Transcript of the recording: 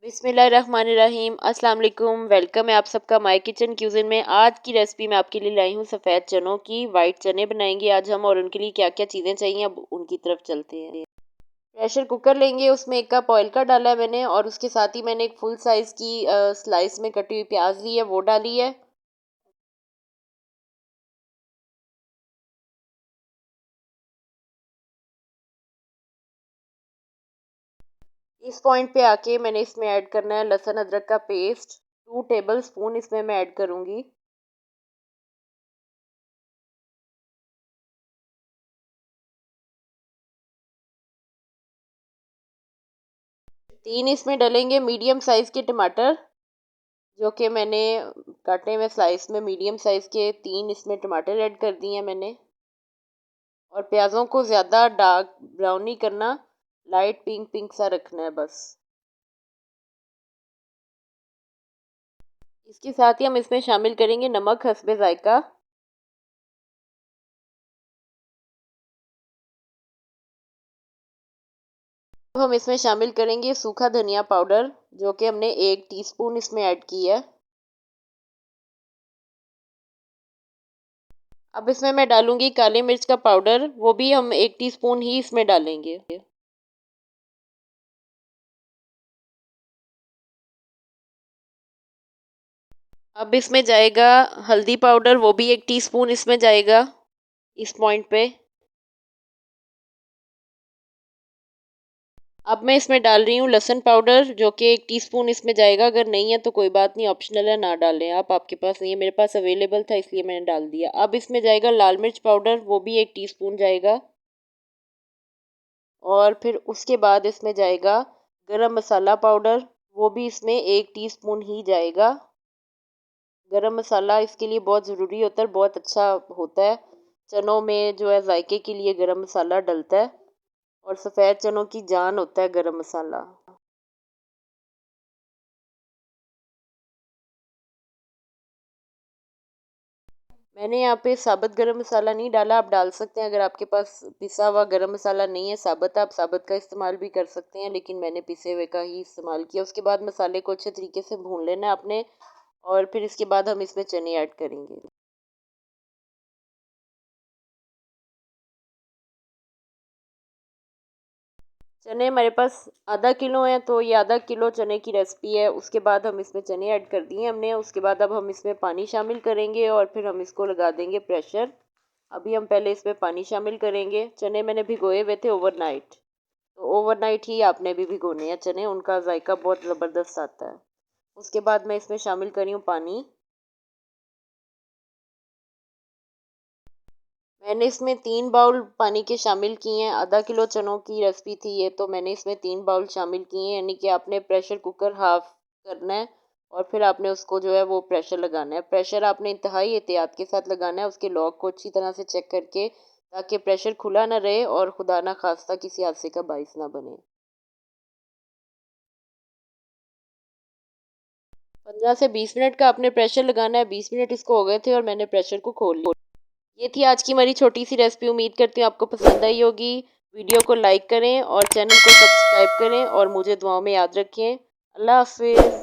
बिस्मिल्लाहिर्रहमानिर्रहीम। अस्सलाम वालेकुम। वेलकम है आप सबका माय किचन क्यूजिन में। आज की रेसिपी मैं आपके लिए लाई हूँ सफ़ेद चनों की। वाइट चने बनाएंगे आज हम, और उनके लिए क्या क्या चीज़ें चाहिए अब उनकी तरफ चलते हैं। प्रेशर कुकर लेंगे, उसमें 1 कप ऑयल का डाला है मैंने, और उसके साथ ही मैंने एक फुल साइज़ की स्लाइस में कटी हुई प्याज ली है, वो डाली है। इस पॉइंट पे आके मैंने इसमें ऐड करना है लहसुन अदरक का पेस्ट। 2 टेबल स्पून इसमें मैं ऐड करूँगी। तीन इसमें डलेंगे मीडियम साइज़ के टमाटर, जो कि मैंने काटे हुए स्लाइस में मीडियम साइज़ के 3 इसमें टमाटर ऐड कर दिए हैं मैंने। और प्याज़ों को ज़्यादा डार्क ब्राउन नहीं करना, लाइट पिंक पिंक सा रखना है बस। इसके साथ ही हम इसमें शामिल करेंगे नमक हस्बे ज़ायका। अब हम इसमें शामिल करेंगे सूखा धनिया पाउडर, जो कि हमने 1 टीस्पून इसमें ऐड की है। अब इसमें मैं डालूंगी काली मिर्च का पाउडर, वो भी हम 1 टीस्पून ही इसमें डालेंगे। अब इसमें जाएगा हल्दी पाउडर, वो भी 1 टीस्पून इसमें जाएगा इस पॉइंट पे। अब मैं इसमें डाल रही हूँ लहसुन पाउडर, जो कि 1 टीस्पून इसमें जाएगा। अगर नहीं है तो कोई बात नहीं, ऑप्शनल है, ना डालें आप, आपके पास नहीं है। मेरे पास अवेलेबल था इसलिए मैंने डाल दिया। अब इसमें जाएगा लाल मिर्च पाउडर, वो भी 1 टीस्पून जाएगा। और फिर उसके बाद इसमें जाएगा गरम मसाला पाउडर, वो भी इसमें 1 टीस्पून ही जाएगा। गरम मसाला इसके लिए बहुत ज़रूरी होता है, बहुत अच्छा होता है। चनों में जो है जायके के लिए गरम मसाला डलता है, और सफ़ेद चनों की जान होता है गरम मसाला। मैंने यहाँ पे साबुत गरम मसाला नहीं डाला, आप डाल सकते हैं। अगर आपके पास पिसा हुआ गरम मसाला नहीं है साबुत, आप साबुत का इस्तेमाल भी कर सकते हैं, लेकिन मैंने पिसे हुए का ही इस्तेमाल किया। उसके बाद मसाले को अच्छे तरीके से भून लेना है आपने, और फिर इसके बाद हम इसमें चने ऐड करेंगे। चने हमारे पास आधा किलो हैं, तो ये आधा किलो चने की रेसिपी है। उसके बाद हम इसमें चने ऐड कर दिए हमने। उसके बाद अब हम इसमें पानी शामिल करेंगे, और फिर हम इसको लगा देंगे प्रेशर। अभी हम पहले इसमें पानी शामिल करेंगे। चने मैंने भिगोए हुए थे ओवरनाइट, तो ओवरनाइट ही आपने भी भिगोने हैं चने, उनका जायका बहुत ज़बरदस्त आता है। उसके बाद मैं इसमें शामिल करी हूँ पानी। मैंने इसमें 3 बाउल पानी के शामिल किए हैं। आधा किलो चनों की रेसिपी थी ये, तो मैंने इसमें 3 बाउल शामिल किए हैं। यानी कि आपने प्रेशर कुकर हाफ करना है, और फिर आपने उसको जो है वो प्रेशर लगाना है। प्रेशर आपने इंतहाई एहतियात के साथ लगाना है, उसके लॉक को अच्छी तरह से चेक करके, ताकि प्रेशर खुला ना रहे और खुदा ना खास्ता किसी हादसे का बाइस ना बने। 15 से 20 मिनट का आपने प्रेशर लगाना है। 20 मिनट इसको हो गए थे और मैंने प्रेशर को खोल लिया। ये थी आज की हमारी छोटी सी रेसिपी। उम्मीद करती हूँ आपको पसंद आई होगी। वीडियो को लाइक करें और चैनल को सब्सक्राइब करें, और मुझे दुआओं में याद रखें। अल्लाह हाफिज़।